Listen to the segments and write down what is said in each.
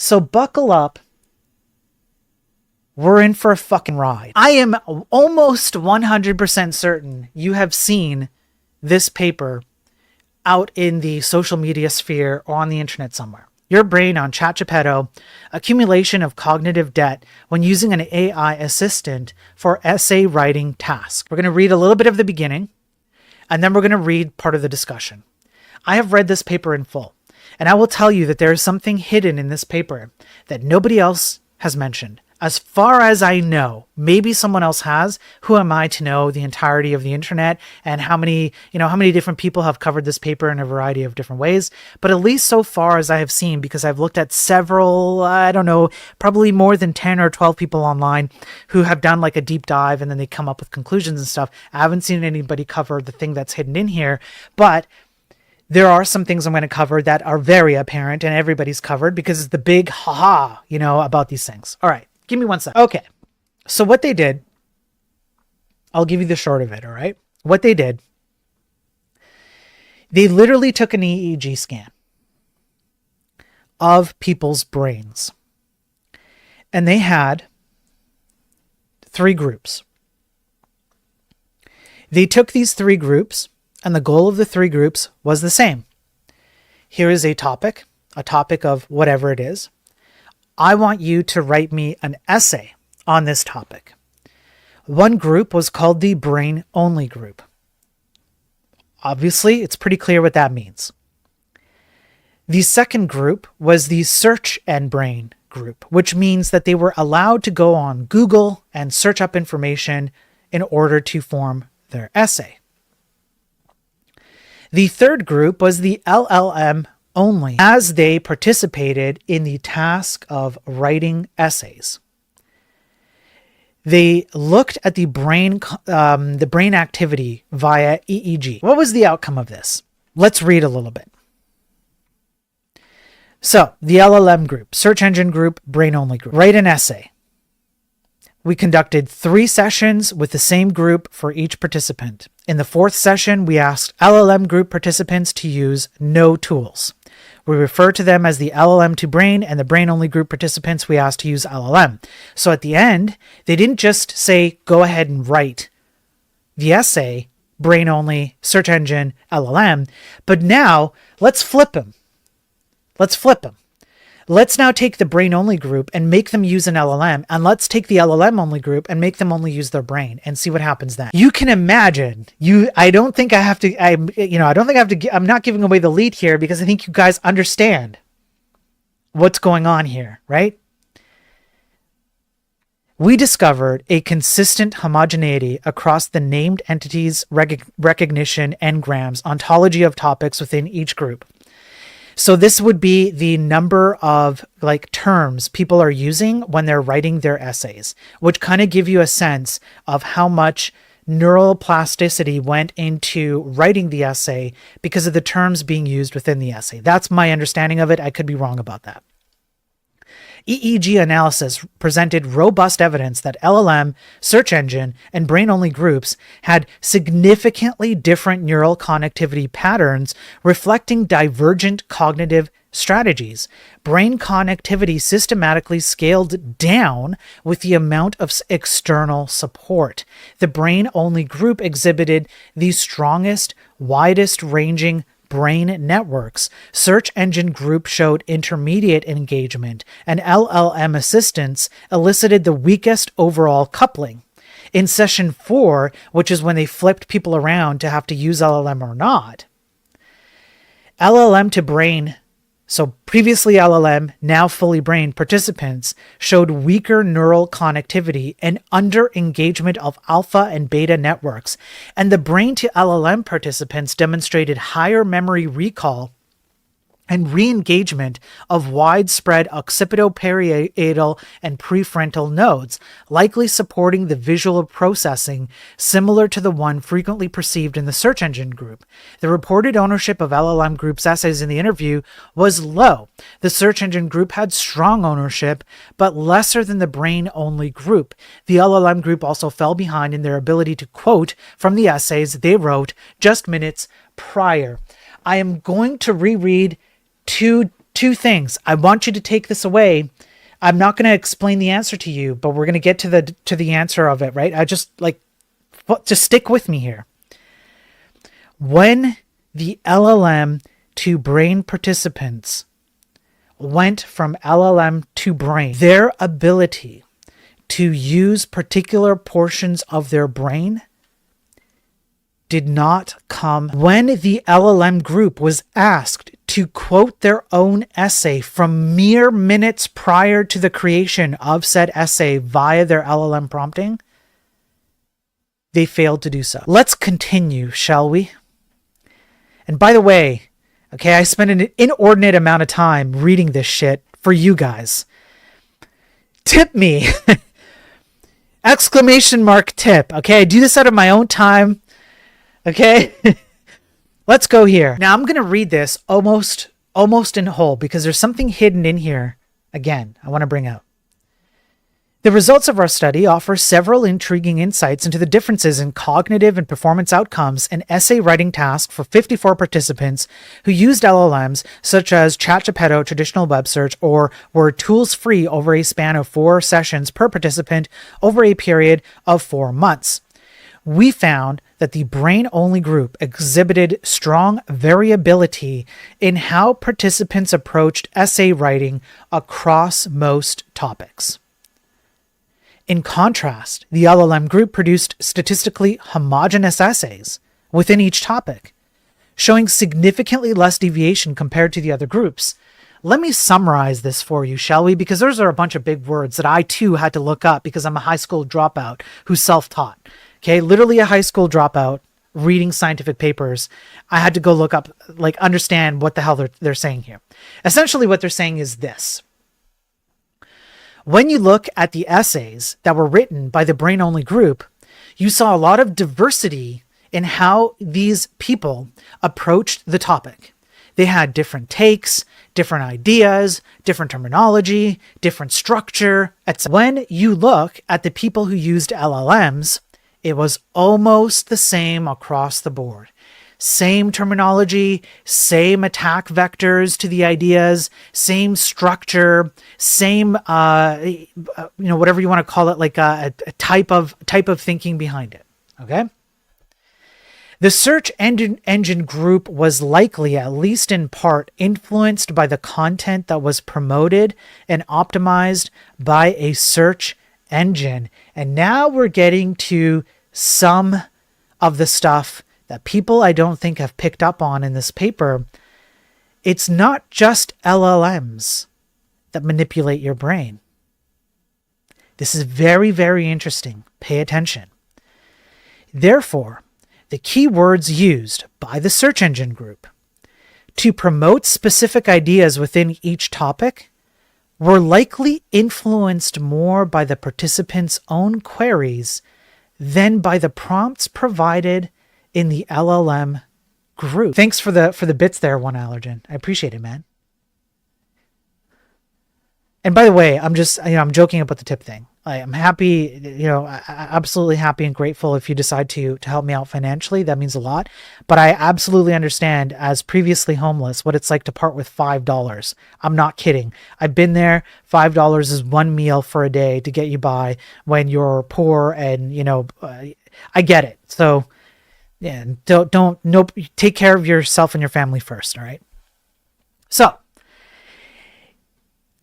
So buckle up. We're in for a fucking ride. I am almost 100% certain you have seen this paper out in the social media sphere or on the internet somewhere. Your brain on chatgpt, accumulation of cognitive debt when using an AI assistant for essay writing tasks. We're going to read a little bit of the beginning, and then we're going to read part of the discussion. I have read this paper in full, and I will tell you that there is something hidden in this paper that nobody else has mentioned. As far as I know, maybe someone else has. Who am I to know the entirety of the internet and how many different people have covered this paper in a variety of different ways? But at least so far as I have seen, because I've looked at several, I don't know, probably more than 10 or 12 people online who have done like a deep dive and then they come up with conclusions and stuff. I haven't seen anybody cover the thing that's hidden in here, but there are some things I'm going to cover that are very apparent and everybody's covered because it's the big haha, about these things. All right. Give me 1 second. Okay. So what they did, I'll give you the short of it. All right. What they did, they literally took an EEG scan of people's brains. And they had 3 groups. They took these 3 groups, and the goal of the 3 groups was the same. Here is a topic of whatever it is. I want you to write me an essay on this topic. One group was called the brain-only group. Obviously, it's pretty clear what that means. The second group was the search and brain group, which means that they were allowed to go on Google and search up information in order to form their essay. The third group was the LLM only, as they participated in the task of writing essays. They looked at the brain activity via EEG. What was the outcome of this? Let's read a little bit. So, the LLM group, search engine group, brain-only group. Write an essay. We conducted 3 sessions with the same group for each participant. In the 4th session, we asked LLM group participants to use no tools. We refer to them as the LLM to brain, and the brain-only group participants we asked to use LLM. So at the end, they didn't just say, go ahead and write the essay, brain-only, search engine, LLM, but now let's flip them. Let's now take the brain-only group and make them use an LLM, and let's take the LLM-only group and make them only use their brain and see what happens then. You can imagine, I'm not giving away the lead here because I think you guys understand what's going on here, right? We discovered a consistent homogeneity across the named entities, recognition, engrams, ontology of topics within each group. So this would be the number of terms people are using when they're writing their essays, which kind of give you a sense of how much neural plasticity went into writing the essay because of the terms being used within the essay. That's my understanding of it. I could be wrong about that. EEG analysis presented robust evidence that LLM, search engine, and brain-only groups had significantly different neural connectivity patterns reflecting divergent cognitive strategies. Brain connectivity systematically scaled down with the amount of external support. The brain-only group exhibited the strongest, widest-ranging brain networks. Search engine group showed intermediate engagement, and LLM assistance elicited the weakest overall coupling. In session 4, which is when they flipped people around to have to use LLM or not, LLM to brain, so previously LLM, now fully brain participants showed weaker neural connectivity and under engagement of alpha and beta networks, and the brain to LLM participants demonstrated higher memory recall and re-engagement of widespread occipitoparietal and prefrontal nodes, likely supporting the visual processing similar to the one frequently perceived in the search engine group. The reported ownership of LLM group's essays in the interview was low. The search engine group had strong ownership, but lesser than the brain-only group. The LLM group also fell behind in their ability to quote from the essays they wrote just minutes prior. I am going to reread two two things. I want you to take this away. I'm not going to explain the answer to you, but we're going to get to the answer of it, right? I just stick with me here. When the LLM to brain participants went from LLM to brain, their ability to use particular portions of their brain did not come. When the LLM group was asked to quote their own essay from mere minutes prior to the creation of said essay via their LLM prompting, they failed to do so. Let's continue, shall we? And by the way, okay, I spent an inordinate amount of time reading this shit for you guys. Tip me. Exclamation mark tip. Okay, I do this out of my own time. Okay, let's go here. Now I'm going to read this almost in whole because there's something hidden in here. Again, I want to bring out. The results of our study offer several intriguing insights into the differences in cognitive and performance outcomes and essay writing tasks for 54 participants who used LLMs such as ChatGPT, traditional web search, or were tools free over a span of 4 sessions per participant over a period of 4 months. We found that the brain-only group exhibited strong variability in how participants approached essay writing across most topics. In contrast, the LLM group produced statistically homogeneous essays within each topic, showing significantly less deviation compared to the other groups. Let me summarize this for you, shall we? Because those are a bunch of big words that I too had to look up because I'm a high school dropout who's self-taught. Okay, literally a high school dropout reading scientific papers. I had to go look up, understand what the hell they're saying here. Essentially what they're saying is this. When you look at the essays that were written by the brain-only group, you saw a lot of diversity in how these people approached the topic. They had different takes, different ideas, different terminology, different structure, etc. When you look at the people who used LLMs, it was almost the same across the board. Same terminology, same attack vectors to the ideas, same structure, same, whatever you want to call it, like a type of thinking behind it. Okay. The search engine group was likely, at least in part, influenced by the content that was promoted and optimized by a search engine. And now we're getting to some of the stuff that people I don't think have picked up on in this paper. It's not just LLMs that manipulate your brain. This is very, very interesting. Pay attention. Therefore, the keywords used by the search engine group to promote specific ideas within each topic were likely influenced more by the participants' own queries than by the prompts provided in the LLM group. Thanks for the bits there, One Allergen. I appreciate it, man. And by the way, I'm joking about the tip thing. I'm happy, absolutely happy and grateful if you decide to help me out financially. That means a lot. But I absolutely understand, as previously homeless, what it's like to part with $5. I'm not kidding. I've been there. $5 is one meal for a day to get you by when you're poor, and I get it. So yeah, take care of yourself and your family first. All right. So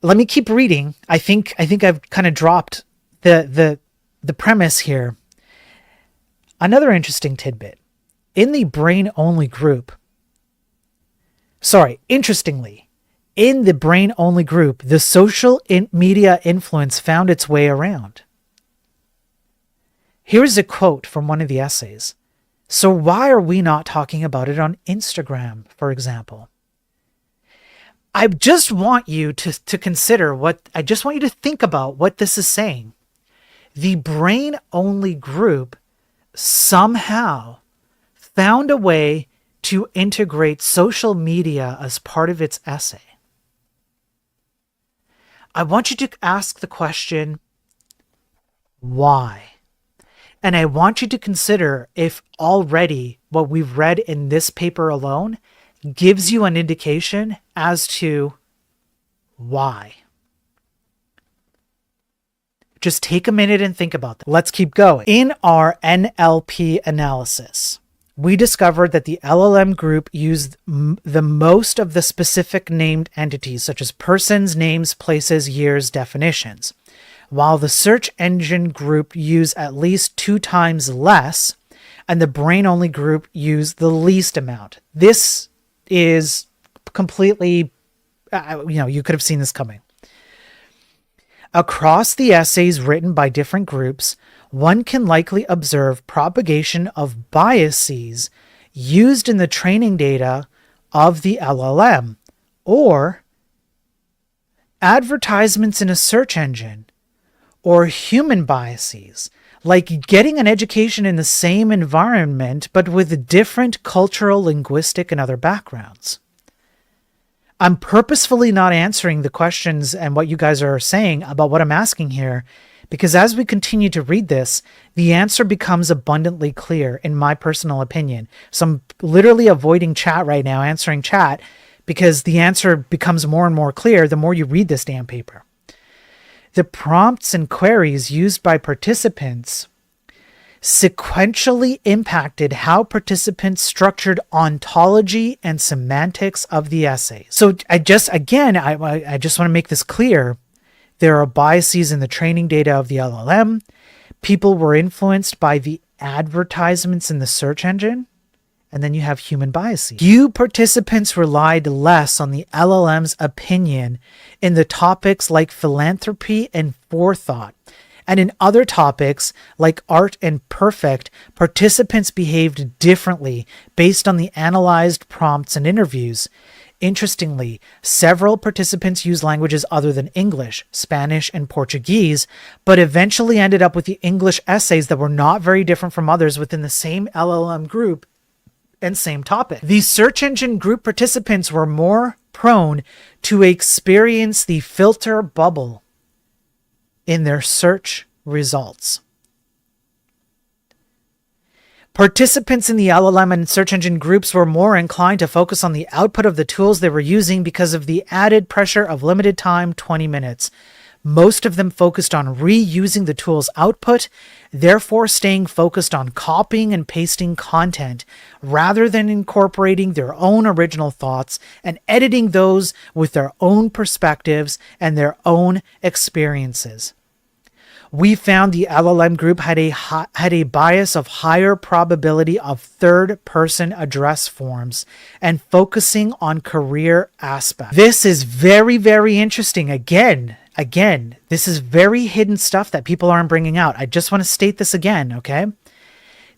let me keep reading. I think I've kind of dropped the premise here. Another interesting tidbit. In the brain-only group, interestingly, in the brain-only group, the social media influence found its way around. Here's a quote from one of the essays. So why are we not talking about it on Instagram, for example? I just want you to consider I just want you to think about what this is saying. The brain-only group somehow found a way to integrate social media as part of its essay. I want you to ask the question, why? And I want you to consider if already what we've read in this paper alone gives you an indication as to Why? Just take a minute and think about that. Let's keep going. In our NLP analysis, we discovered that the LLM group used the most of the specific named entities, such as persons, names, places, years, definitions, while the search engine group used at least 2 times less, and the brain-only group used the least amount. This is completely, you could have seen this coming. Across the essays written by different groups, one can likely observe propagation of biases used in the training data of the LLM, or advertisements in a search engine, or human biases, like getting an education in the same environment but with different cultural, linguistic, and other backgrounds. I'm purposefully not answering the questions and what you guys are saying about what I'm asking here, because as we continue to read this, the answer becomes abundantly clear, in my personal opinion. So I'm literally avoiding chat right now, answering chat, because the answer becomes more and more clear the more you read this damn paper. The prompts and queries used by participants sequentially impacted how participants structured ontology and semantics of the essay. So I just want to make this clear. There are biases in the training data of the LLM. People were influenced by the advertisements in the search engine. And then you have human biases. Few participants relied less on the LLM's opinion in the topics like philanthropy and forethought. And in other topics like art and perfect, participants behaved differently based on the analyzed prompts and interviews. Interestingly, several participants used languages other than English, Spanish, and Portuguese, but eventually ended up with the English essays that were not very different from others within the same LLM group and same topic. The search engine group participants were more prone to experience the filter bubble in their search results. Participants in the LLM and search engine groups were more inclined to focus on the output of the tools they were using because of the added pressure of limited time, 20 minutes. Most of them focused on reusing the tool's output, therefore staying focused on copying and pasting content rather than incorporating their own original thoughts and editing those with their own perspectives and their own experiences. We found the LLM group had a bias of higher probability of third-person address forms and focusing on career aspects. This is very, very interesting. Again, this is very hidden stuff that people aren't bringing out. I just want to state this again, okay?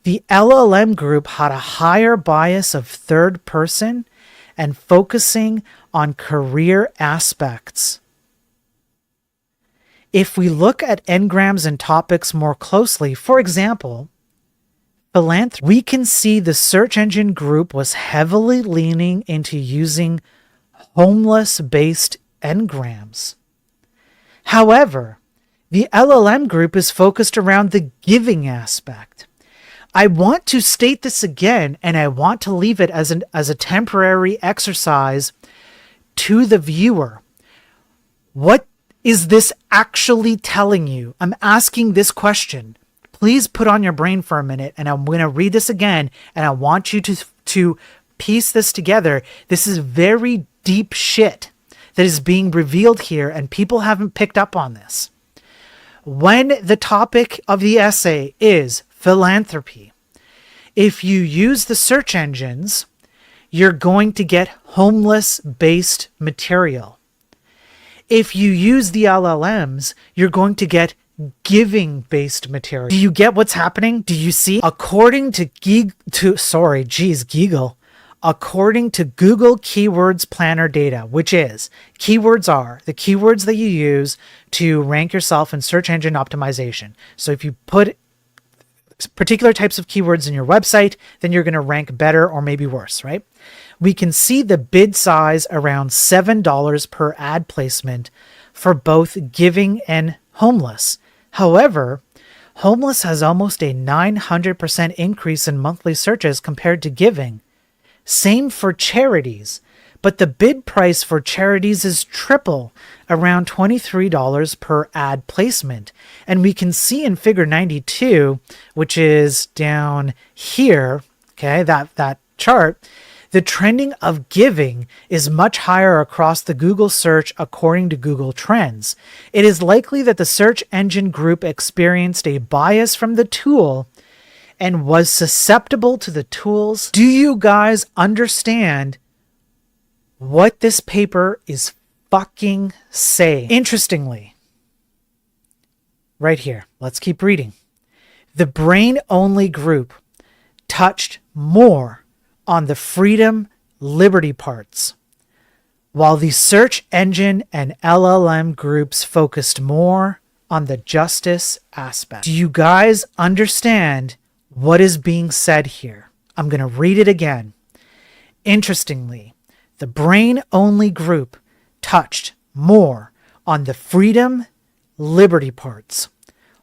The LLM group had a higher bias of third person and focusing on career aspects. If we look at engrams and topics more closely, for example, philanthropy, we can see the search engine group was heavily leaning into using homeless-based engrams. However, the LLM group is focused around the giving aspect. I want to state this again, and I want to leave it as a temporary exercise to the viewer. What is this actually telling you? I'm asking this question. Please put on your brain for a minute, and I'm going to read this again, and I want you to piece this together. This is very deep shit that is being revealed here, and people haven't picked up on this. When the topic of the essay is philanthropy, if you use the search engines, you're going to get homeless-based material. If you use the LLMs, you're going to get giving-based material. Do you get what's happening? Do you see? According to According to Google Keywords Planner data, which is, keywords are the keywords that you use to rank yourself in search engine optimization. So if you put particular types of keywords in your website, then you're going to rank better or maybe worse, right? We can see the bid size around $7 per ad placement for both giving and homeless. However, homeless has almost a 900% increase in monthly searches compared to giving. Same for charities, but the bid price for charities is triple, around $23 per ad placement. And we can see in figure 92, which is down here, okay, that chart, the trending of giving is much higher across the Google search according to Google Trends. It is likely that the search engine group experienced a bias from the tool and was susceptible to the tools. Do you guys understand what this paper is fucking saying? Interestingly, right here, let's keep reading. The brain-only group touched more on the freedom, liberty parts, while the search engine and LLM groups focused more on the justice aspect. Do you guys understand what is being said here? I'm going to read it again. Interestingly, the brain-only group touched more on the freedom, liberty parts,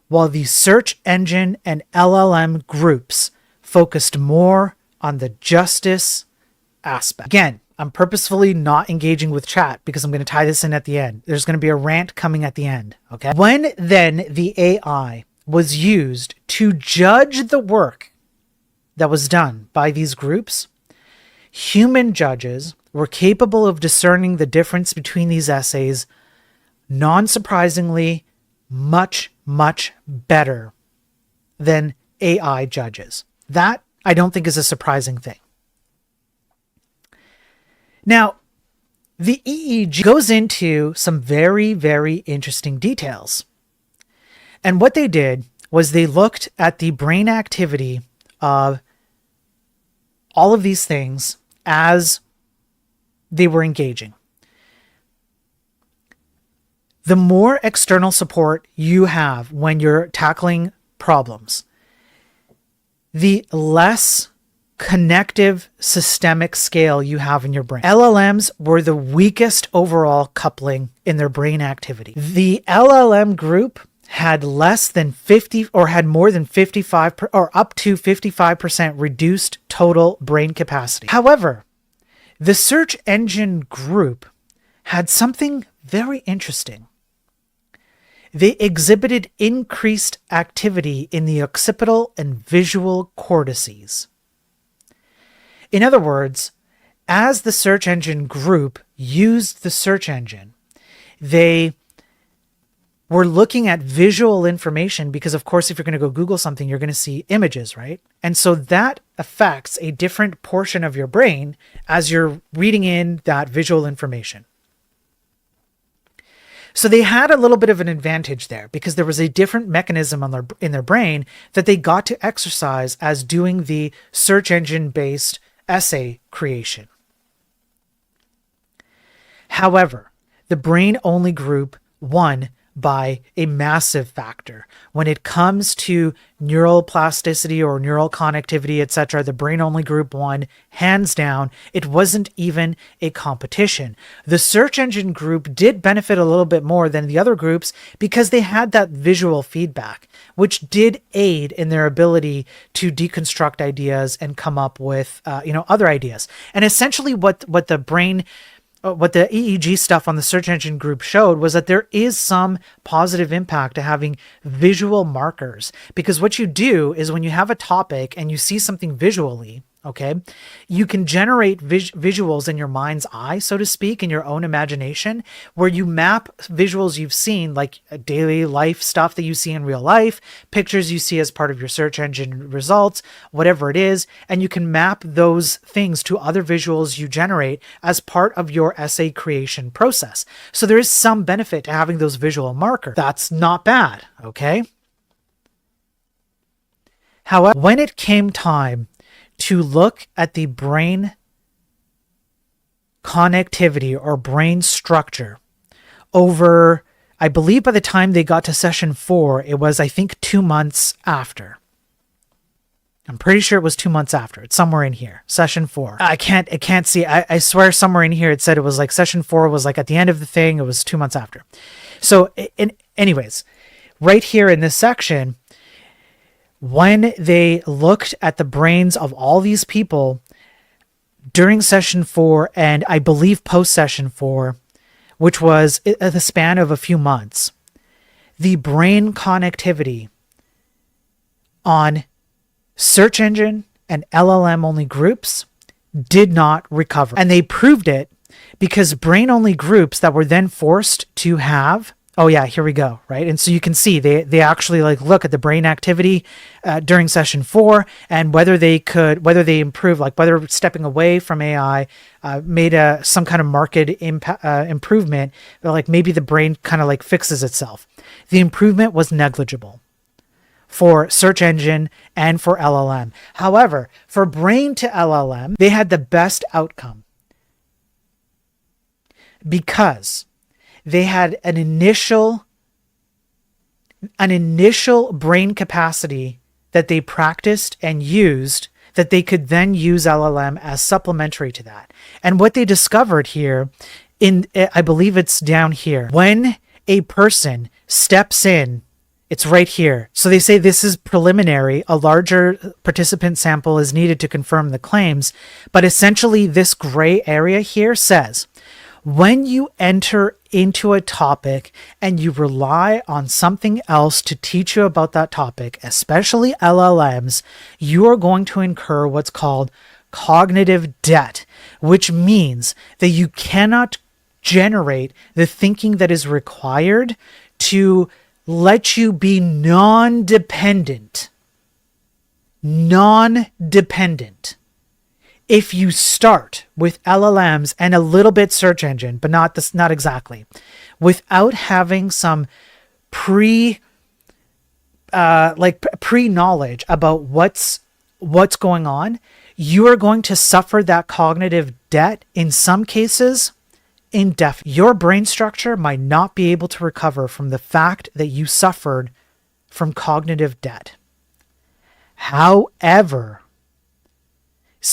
while the search engine and LLM groups focused more on the justice aspect. Again, I'm purposefully not engaging with chat because I'm going to tie this in at the end. There's going to be a rant coming at the end, okay? When then the AI was used to judge the work that was done by these groups, human judges were capable of discerning the difference between these essays, non-surprisingly, much, much better than AI judges. That I don't think is a surprising thing. Now, the EEG goes into some very, very interesting details. And what they did was they looked at the brain activity of all of these things as they were engaging. The more external support you have when you're tackling problems, the less connective systemic scale you have in your brain. LLMs were the weakest overall coupling in their brain activity. The LLM group had less than 50 or had more than 55 or up to 55% reduced total brain capacity. However, the search engine group had something very interesting. They exhibited increased activity in the occipital and visual cortices. In other words, as the search engine group used the search engine, they were looking at visual information because, of course, if you're going to go Google something, you're going to see images, right? And so that affects a different portion of your brain as you're reading in that visual information. So they had a little bit of an advantage there because there was a different mechanism in their brain that they got to exercise as doing the search engine-based essay creation. However, the brain-only group won by a massive factor. When it comes to neural plasticity or neural connectivity, etc., the brain-only group won hands down. It wasn't even a competition. The search engine group did benefit a little bit more than the other groups because they had that visual feedback, which did aid in their ability to deconstruct ideas and come up with other ideas. And essentially what the EEG stuff on the search engine group showed was that there is some positive impact to having visual markers, because what you do is when you have a topic and you see something visually, okay, you can generate visuals in your mind's eye, so to speak, in your own imagination, where you map visuals you've seen, like daily life stuff that you see in real life, pictures you see as part of your search engine results, whatever it is, and you can map those things to other visuals you generate as part of your essay creation process. So there is some benefit to having those visual markers. That's not bad, okay? However, when it came time to look at the brain connectivity or brain structure over, I believe by the time they got to session 4, it was, I think, 2 months after. I'm pretty sure it was 2 months after. It's somewhere in here. Session 4. I can't see. I swear somewhere in here it said it was like session 4 was like at the end of the thing. It was 2 months after. So anyways, right here in this section, when they looked at the brains of all these people during session 4 and I believe post session 4, which was at the span of a few months, the brain connectivity on search engine and LLM only groups did not recover. And they proved it because brain only groups that were then forced to have, oh yeah, here we go, right? And so you can see they actually like look at the brain activity during session 4 and whether they improve, like whether stepping away from AI made some kind of marked improvement, like maybe the brain kind of like fixes itself. The improvement was negligible for search engine and for LLM. However, for brain to LLM, they had the best outcome because they had an initial brain capacity that they practiced and used that they could then use LLM as supplementary to that. And what they discovered here, I believe it's down here, when a person steps in, it's right here. So they say this is preliminary. A larger participant sample is needed to confirm the claims. But essentially, this gray area here says, when you enter into a topic and you rely on something else to teach you about that topic, especially LLMs, you are going to incur what's called cognitive debt, which means that you cannot generate the thinking that is required to let you be non-dependent. If you start with LLMs and a little bit search engine, but not exactly, without having some pre-knowledge about what's going on, you are going to suffer that cognitive debt in some cases indefinitely. Your brain structure might not be able to recover from the fact that you suffered from cognitive debt. However,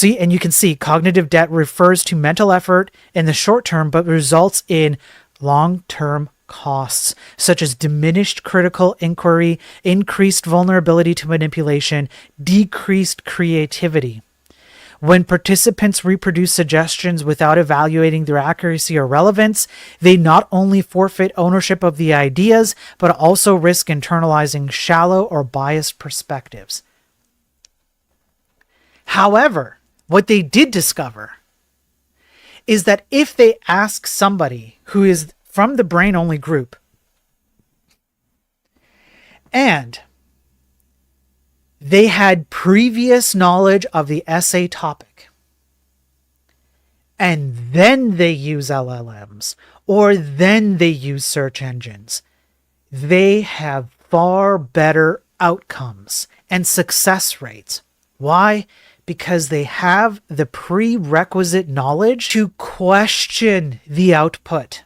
and you can see cognitive debt refers to mental effort in the short term, but results in long-term costs, such as diminished critical inquiry, increased vulnerability to manipulation, decreased creativity. When participants reproduce suggestions without evaluating their accuracy or relevance, they not only forfeit ownership of the ideas, but also risk internalizing shallow or biased perspectives. However, what they did discover is that if they ask somebody who is from the brain-only group and they had previous knowledge of the essay topic, and then they use LLMs, or then they use search engines, they have far better outcomes and success rates. Why? Because they have the prerequisite knowledge to question the output.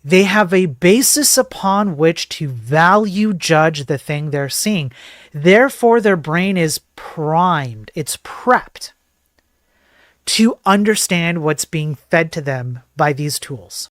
They have a basis upon which to value judge the thing they're seeing. Therefore, their brain is primed, it's prepped to understand what's being fed to them by these tools.